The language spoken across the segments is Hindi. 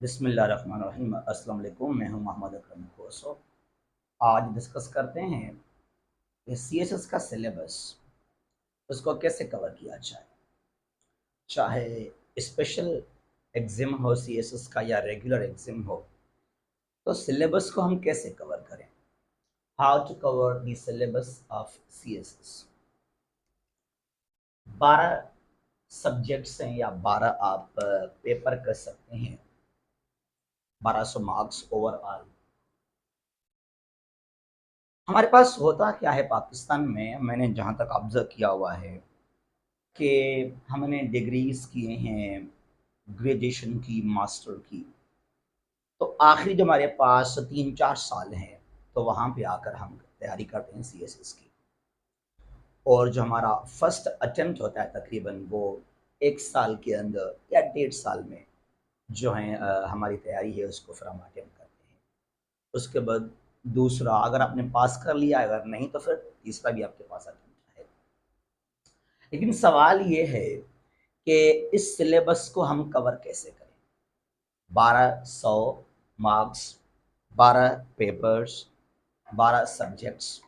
बिस्मिल्लाहिर्रहमानिर्रहीम। अस्सलाम वालेकुम। मैं हूं मोहम्मद अकरम खोसो। आज डिस्कस करते हैं कि सीएसएस का सिलेबस उसको कैसे कवर किया जाए, चाहे स्पेशल एग्ज़ाम हो सीएसएस का या रेगुलर एग्ज़ाम हो। तो सिलेबस को हम कैसे कवर करें, how to cover the syllabus of CSS. 12 subjects हैं या 12 आप पेपर कर सकते हैं, 1200 मार्क्स ओवरऑल। हमारे पास होता क्या है पाकिस्तान में, मैंने जहाँ तक ऑब्ज़र्व किया हुआ है कि हमने डिग्रीज़ किए हैं, ग्रेजुएशन की, मास्टर की, तो आखिरी जो हमारे पास 3-4 साल हैं, तो वहाँ पे आकर हम तैयारी करते हैं सीएसएस की। और जो हमारा फर्स्ट अटेम्प्ट होता है तकरीबन वो 1 साल के अंदर या 1.5 साल में जो है हमारी तैयारी है उसको फिर हम अटेम्प्ट करते हैं। उसके बाद दूसरा अगर आपने पास कर लिया, अगर नहीं तो फिर तीसरा भी आपके पास अटेम्प्ट है। लेकिन सवाल ये है कि इस सिलेबस को हम कवर कैसे करें। 1200 मार्क्स, 12 पेपर्स, 12 सब्जेक्ट्स।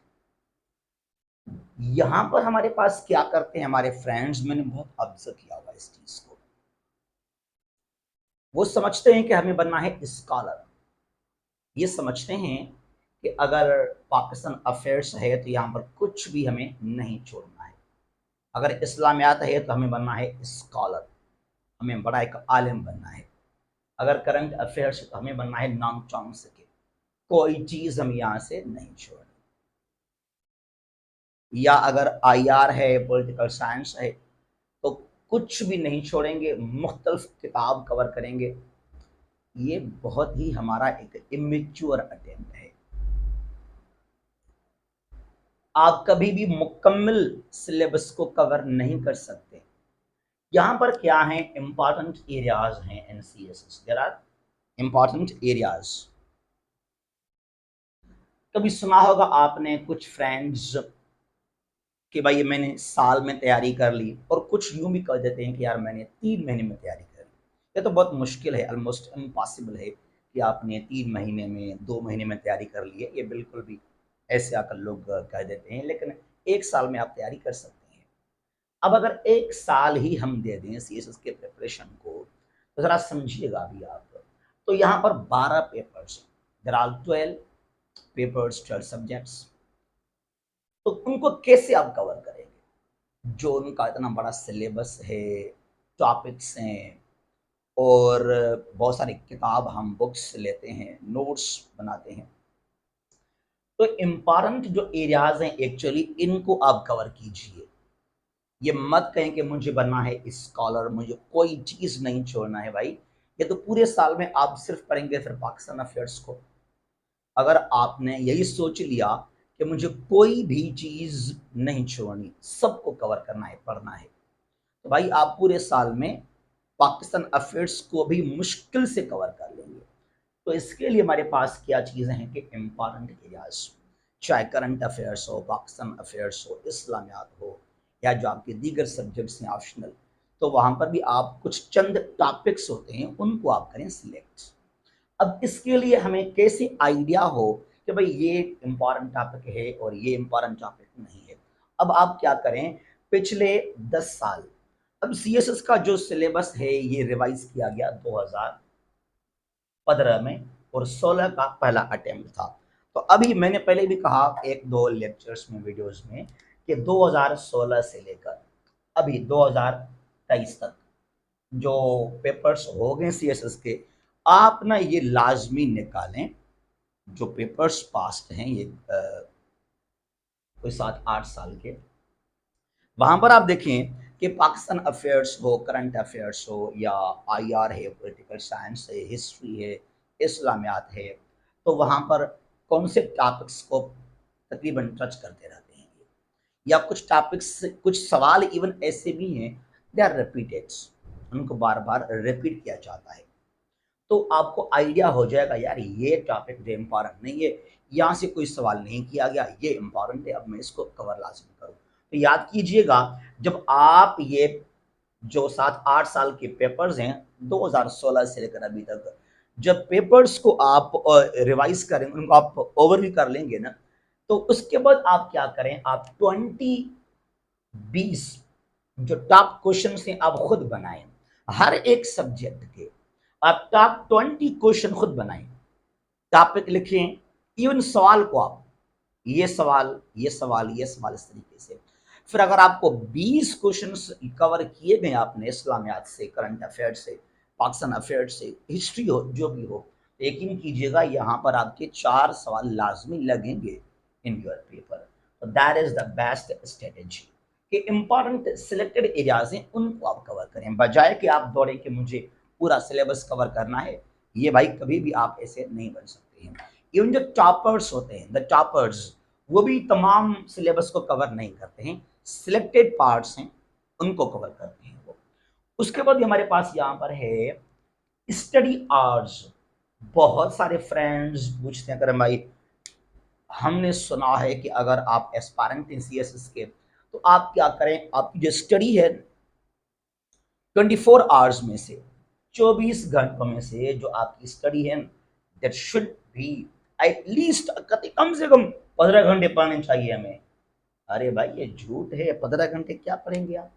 यहाँ पर हमारे पास क्या करते हैं हमारे फ्रेंड्स, मैंने बहुत ऑब्जर्व किया हुआ इस चीज़ को। वो समझते हैं कि हमें बनना है स्कॉलर। ये समझते हैं कि अगर पाकिस्तान अफेयर्स है तो यहाँ पर कुछ भी हमें नहीं छोड़ना है। अगर इस्लामियात है तो हमें बनना है स्कॉलर, हमें बड़ा एक आलिम बनना है। अगर करंट अफेयर्स है तो हमें बनना है नॉन चॉम्स्की, कोई चीज़ हम यहाँ से नहीं छोड़ें। या अगर आईआर है, पॉलिटिकल साइंस है, तो कुछ भी नहीं छोड़ेंगे, मुख्तलिफ किताब कवर करेंगे। ये बहुत ही हमारा एक इमेच्योर अटेम्प्ट है। आप कभी भी मुकम्मल सिलेबस को कवर नहीं कर सकते। यहाँ पर क्या है, इंपॉर्टेंट एरियाज हैं in CSS, there are important areas. कभी सुना होगा आपने कुछ फ्रेंड्स कि भाई मैंने साल में तैयारी कर ली, और कुछ यूँ भी कर देते हैं कि यार मैंने 3 महीने में तैयारी कर ली। ये तो बहुत मुश्किल है, ऑलमोस्ट इम्पॉसिबल है कि आपने 3 महीने में, 2 महीने में तैयारी कर ली है। ये बिल्कुल भी ऐसे आकर लोग कह देते हैं, लेकिन 1 साल में आप तैयारी कर सकते हैं। अब अगर 1 साल ही हम दे दें सीएसएस के प्रिपरेशन को, तो ज़रा समझिएगा अभी आप। तो यहाँ पर 12 papers, there are 12 papers, 12 subjects. तो उनको कैसे आप कवर करेंगे? जो उनका इतना बड़ा सिलेबस है, टॉपिक्स हैं, और बहुत सारी किताब हम बुक्स लेते हैं, नोट्स बनाते हैं। तो इम्पॉर्टेंट जो एरियाज़ हैं एक्चुअली इनको आप कवर कीजिए। ये मत कहें कि मुझे बनना है स्कॉलर, मुझे कोई चीज़ नहीं छोड़ना है भाई। ये तो पूरे साल में आप सिर्फ पढ़ेंगे फिर पाकिस्तान अफेयर्स को। अगर आपने यही सोच लिया कि मुझे कोई भी चीज़ नहीं छोड़नी, सबको कवर करना है, पढ़ना है, तो भाई आप पूरे साल में पाकिस्तान अफेयर्स को भी मुश्किल से कवर कर लेंगे। तो इसके लिए हमारे पास क्या चीज़ें हैं कि इम्पॉर्टेंट एरियाज, चाहे करंट अफेयर्स हो, पाकिस्तान अफेयर्स हो, इस्लामियात हो, या जो आपके दीगर सब्जेक्ट्स हैं ऑप्शनल, तो वहाँ पर भी आप कुछ चंद टॉपिक्स होते हैं उनको आप करें सिलेक्ट। अब इसके लिए हमें कैसे आइडिया हो कि भाई ये इम्पॉर्टेंट टॉपिक है और ये इम्पॉर्टेंट टॉपिक नहीं है। अब आप क्या करें, पिछले 10 साल, अब सीएसएस का जो सिलेबस है ये रिवाइज किया गया 2015 में, और 16 का पहला अटेम्प्ट था। तो अभी मैंने पहले भी कहा 1-2 लेक्चर्स में, वीडियोस में, कि 2016 से लेकर अभी 2023 तक जो पेपर्स हो गए सीएसएस के, आप ना ये लाजमी निकालें। जो पेपर्स पास्ट हैं ये कोई 7-8 साल के, वहाँ पर आप देखें कि पाकिस्तान अफेयर्स हो, करंट अफेयर्स हो, या आईआर है, पॉलिटिकल साइंस है, हिस्ट्री है, इस्लामियात है, तो वहाँ पर कौन से टॉपिक्स को तकरीबन टच करते रहते हैं। या कुछ टॉपिक्स, कुछ सवाल इवन ऐसे भी हैं दे आर रिपीटेड, उनको बार बार रिपीट किया जाता है। तो आपको आइडिया हो जाएगा यार ये टॉपिक जो इम्पॉर्टेंट नहीं है, यहाँ से कोई सवाल नहीं किया गया, ये इम्पॉर्टेंट है, अब मैं इसको कवर लाजमी करूँ। तो याद कीजिएगा, जब आप ये जो 7-8 साल के पेपर्स हैं 2016 से लेकर अभी तक, जब पेपर्स को आप रिवाइज करें, उनको आप ओवरव्यू कर लेंगे ना, तो उसके बाद आप क्या करें, आप 20 जो टॉप क्वेश्चन हैं आप खुद बनाएं। हर एक सब्जेक्ट के आप टॉप 20 क्वेश्चन खुद बनाएं, टॉपिक लिखें, इवन सवाल को आप ये सवाल ये सवाल ये सवाल इस तरीके से। फिर अगर आपको 20 क्वेश्चंस कवर किए गए आपने इस्लामियात से, करंट अफेयर से, पाकिस्तान अफेयर से, हिस्ट्री हो जो भी हो, यकीन कीजिएगा यहाँ पर आपके 4 सवाल लाजमी लगेंगे इन योर पेपर। तो that is the best strategy कि इंपॉर्टेंट सिलेक्टेड एरियाज हैं उनको आप कवर करें, बजाय कि आप दौड़ें कि मुझे पूरा सिलेबस कवर करना है। ये भाई कभी भी आप ऐसे नहीं बन सकते हैं। इवन जो टॉपर्स होते हैं, द टॉपर्स, वो भी तमाम सिलेबस को कवर नहीं करते हैं, सिलेक्टेड पार्ट्स हैं उनको कवर करते हैं वो। उसके बाद हमारे पास यहाँ पर है स्टडी आवर्स। बहुत सारे फ्रेंड्स पूछते हैं करण भाई, हमने सुना है कि अगर आप एस्पायरेंट हैं सीएसएस के तो आप क्या करें, आपकी जो स्टडी है 24 आवर्स में से, 24 घंटों में से जो आपकी स्टडी है दैट शुड बी एटलीस्ट, कम से कम 15 घंटे पढ़ने चाहिए हमें। अरे भाई ये झूठ है, 15 घंटे क्या पढ़ेंगे आप?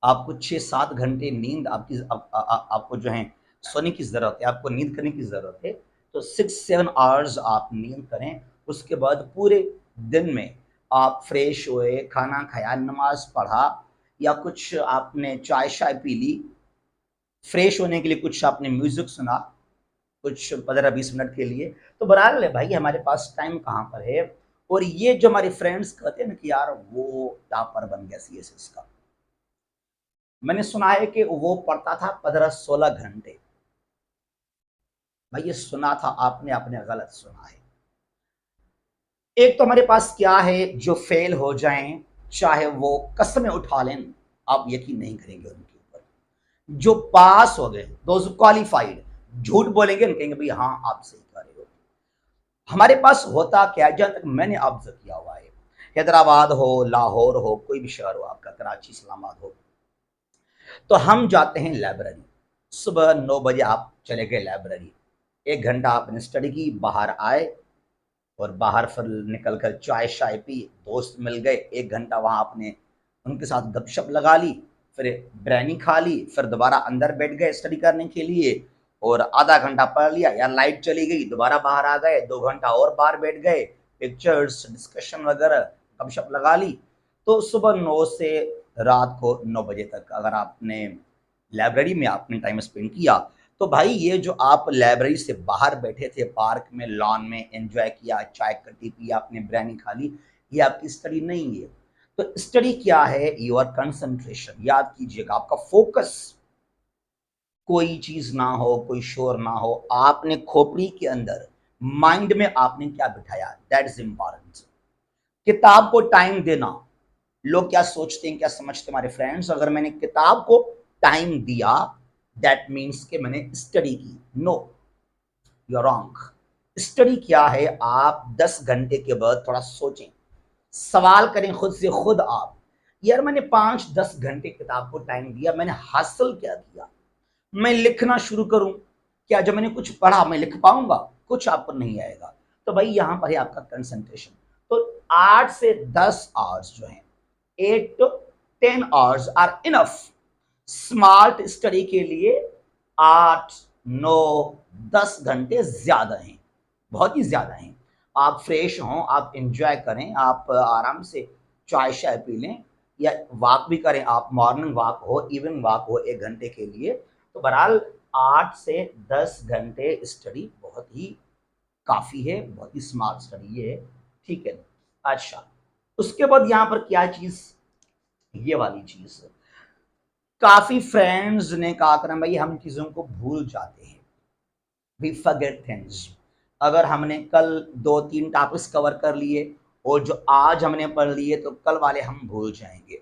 आपको 6-7 घंटे नींद आपकी आपको जो है सोने की ज़रूरत है, आपको नींद करने की ज़रूरत है। तो 6-7 आवर्स आप नींद करें। उसके बाद पूरे दिन में आप फ्रेश हुए, खाना खाया, नमाज पढ़ा, या कुछ आपने चाय शाय पी ली, फ्रेश होने के लिए कुछ आपने म्यूज़िक सुना कुछ 15-20 मिनट के लिए। तो बहरहाल भाई हमारे पास टाइम कहाँ पर है। और ये जो हमारे फ्रेंड्स कहते हैं ना कि यार वो टॉपर बन गया सीएसएस का, मैंने सुना है कि वो पढ़ता था 15-16 घंटे। भाई ये सुना था आपने, आपने गलत सुना है। एक तो हमारे पास क्या है, जो फेल हो जाएं चाहे वो कस्में उठा लें, आप यकीन नहीं करेंगे उनके ऊपर। जो पास हो गए, दोज क्वालिफाइड, झूठ बोलेंगे, कहेंगे भाई हाँ आप सही कर रहे हो। हमारे पास होता क्या है, जहां तक मैंने ऑब्जर्व किया हुआ है, हैदराबाद हो, लाहौर हो, कोई भी शहर हो आपका, कराची, इस्लामाबाद हो, तो हम जाते हैं लाइब्रेरी। सुबह 9 बजे आप चले गए लाइब्रेरी, 1 घंटा आपने स्टडी की, बाहर आए और बाहर फिर निकल कर चाय शाय पी, दोस्त मिल गए, 1 घंटा वहाँ आपने उनके साथ गपशप लगा ली, फिर बिरयानी खा ली, फिर दोबारा अंदर बैठ गए स्टडी करने के लिए और आधा घंटा पढ़ लिया, यार लाइट चली गई, दोबारा बाहर आ गए, 2 घंटा और बाहर बैठ गए, पिक्चर्स डिस्कशन वगैरह गपशप लगा ली। तो सुबह 9 से रात को 9 बजे तक अगर आपने लाइब्रेरी में आपने टाइम स्पेंड किया, तो भाई ये जो आप लाइब्रेरी से बाहर बैठे थे, पार्क में, लॉन में एंजॉय किया, चाय कटी पी, आपने बिरयानी खा ली, ये आपकी स्टडी नहीं है। तो स्टडी क्या है, योर कंसंट्रेशन। याद कीजिएगा, आपका फोकस, कोई चीज ना हो, कोई शोर ना हो, आपने खोपड़ी के अंदर माइंड में आपने क्या बिठाया, दैट इज इंपॉर्टेंट। किताब को टाइम देना। लोग क्या सोचते हैं, क्या समझते हैं हमारे फ्रेंड्स, अगर मैंने किताब को टाइम दिया दैट मीन्स कि मैंने स्टडी की। No, you are wrong. Study क्या है, आप 10 घंटे के बाद थोड़ा सोचें, सवाल करें खुद से खुद आप, यार मैंने 5-10 घंटे किताब को टाइम दिया, मैंने हासिल क्या किया? मैं लिखना शुरू करूं, क्या जब मैंने कुछ पढ़ा मैं लिख पाऊंगा? कुछ आपको नहीं आएगा। तो भाई यहां पर है आपका कंसंट्रेशन। तो 8 से 10 आवर्स जो है, 8 to 10 hours are enough. Smart study के लिए 8, 9, 10 घंटे ज्यादा हैं, बहुत ही ज्यादा हैं। आप फ्रेश हों, आप एंजॉय करें, आप आराम से चाय शाय पी लें, या वॉक भी करें, आप मॉर्निंग वॉक हो, इवनिंग वॉक हो 1 घंटे के लिए। तो बहरहाल 8 से 10 घंटे स्टडी बहुत ही काफ़ी है, बहुत ही स्मार्ट स्टडी ये है, ठीक है। अच्छा, उसके बाद यहाँ पर क्या चीज़, ये वाली चीज़, काफ़ी फ्रेंड्स ने कहा करम भाई हम चीज़ों को भूल जाते हैं, वी फॉरगेट थिंग्स। अगर हमने कल 2-3 टॉपिक्स कवर कर लिए और जो आज हमने पढ़ लिए तो कल वाले हम भूल जाएंगे।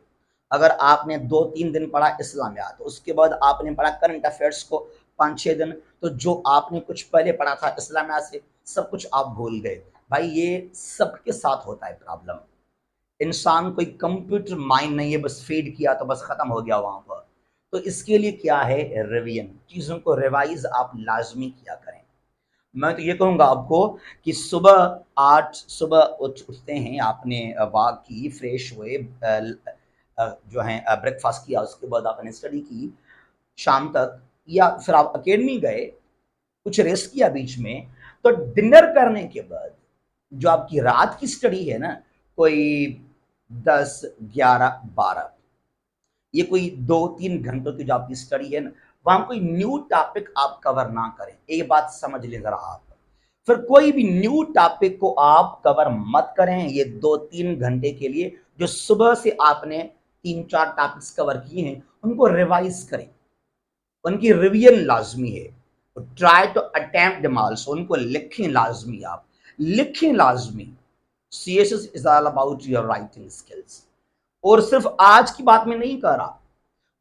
अगर आपने 2-3 दिन पढ़ा इस्लामियात, तो उसके बाद आपने पढ़ा करंट अफेयर्स को 5-6 दिन, तो जो आपने कुछ पहले पढ़ा था इस्लामियात से सब कुछ आप भूल गए। भाई ये सबके साथ होता है प्रॉब्लम। इंसान कोई कंप्यूटर माइंड नहीं है, बस फीड किया तो बस खत्म हो गया वहां पर। तो इसके लिए क्या है, रिवीजन, चीज़ों को रिवाइज आप लाजमी किया करें। मैं तो ये कहूँगा आपको कि सुबह उठते हैं, आपने वॉक की, फ्रेश हुए, जो है ब्रेकफास्ट किया, उसके बाद आपने स्टडी की शाम तक, या फिर आप अकेडमी गए, कुछ रेस्ट किया बीच में, तो डिनर करने के बाद जो आपकी रात की स्टडी है ना, कोई 10, 11, 12, ये कोई 2-3 घंटों की जो आपकी स्टडी है ना, वहां कोई न्यू टॉपिक आप कवर ना करें। एक बात समझ लें जरा आप, फिर कोई भी न्यू टॉपिक को आप कवर मत करें ये 2-3 घंटे के लिए। जो सुबह से आपने 3-4 टॉपिक्स कवर किए हैं, उनको रिवाइज करें, उनकी रिवीजन लाजमी है। Try to attempt them also, उनको लिखें लाजमी, आप लिखें लाजमी। CSS is all about your writing skills. और सिर्फ आज की बात में नहीं कर रहा,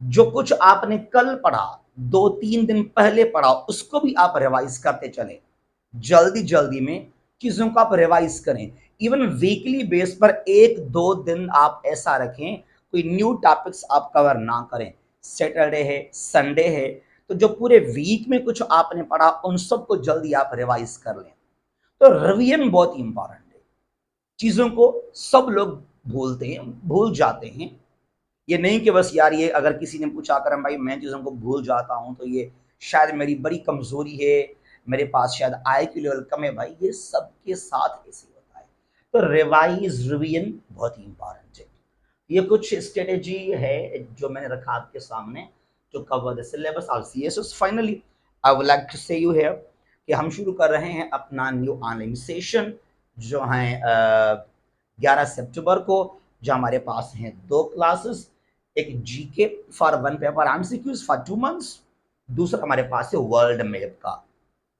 जो कुछ आपने कल पढ़ा, 2-3 दिन पहले पढ़ा, उसको भी आप रिवाइज करते चले। जल्दी जल्दी में चीजों को आप रिवाइज करें। इवन वीकली बेस पर 1-2 दिन आप ऐसा रखें, कोई न्यू टॉपिक्स आप कवर ना करें। सैटरडे है, संडे है, तो जो पूरे वीक में कुछ आपने पढ़ा, उन सबको जल्दी आप रिवाइज कर लें। तो रिवीजन बहुत इंपॉर्टेंट है। चीजों को सब लोग भूलते हैं, भूल जाते हैं। ये नहीं कि बस यार, ये अगर किसी ने पूछा करम भाई मैं चीज़ों को भूल जाता हूँ तो ये शायद मेरी बड़ी कमज़ोरी है, मेरे पास शायद आई क्यू लेवल कम है, भाई ये सबके साथ ऐसे होता है। तो रिवाइज रिवीजन बहुत ही इंपॉर्टेंट है। ये कुछ स्ट्रेटेजी है जो मैंने रखा आपके सामने to cover the syllabus of CSS. Finally I would like to say you here कि हम शुरू कर रहे हैं अपना न्यू ऑनलाइन सेशन जो है 11 सितंबर को, जो हमारे पास हैं 2 क्लासेस, एक GK for 1 paper MCQs for 2 months, दूसरा हमारे पास है वर्ल्ड मैप का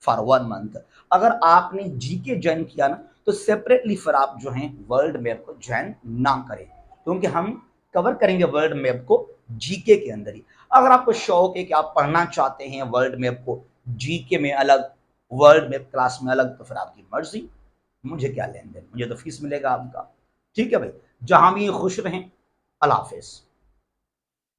फॉर 1 मंथ। अगर आपने जीके ज्वाइन किया ना, तो सेपरेटली फिर आप जो हैं वर्ल्ड मैप को ज्वाइन ना करें, क्योंकि हम कवर करेंगे वर्ल्ड मैप को जीके के अंदर ही। अगर आपको शौक है कि आप पढ़ना चाहते हैं वर्ल्ड मैप को जीके में अलग, वर्ल्ड मैप क्लास में अलग, तो फिर आपकी मर्जी, मुझे क्या लेन देन, मुझे तो फीस मिलेगा आपका। ठीक है भाई, जहां भी खुश रहें, अल्लाह हाफिज।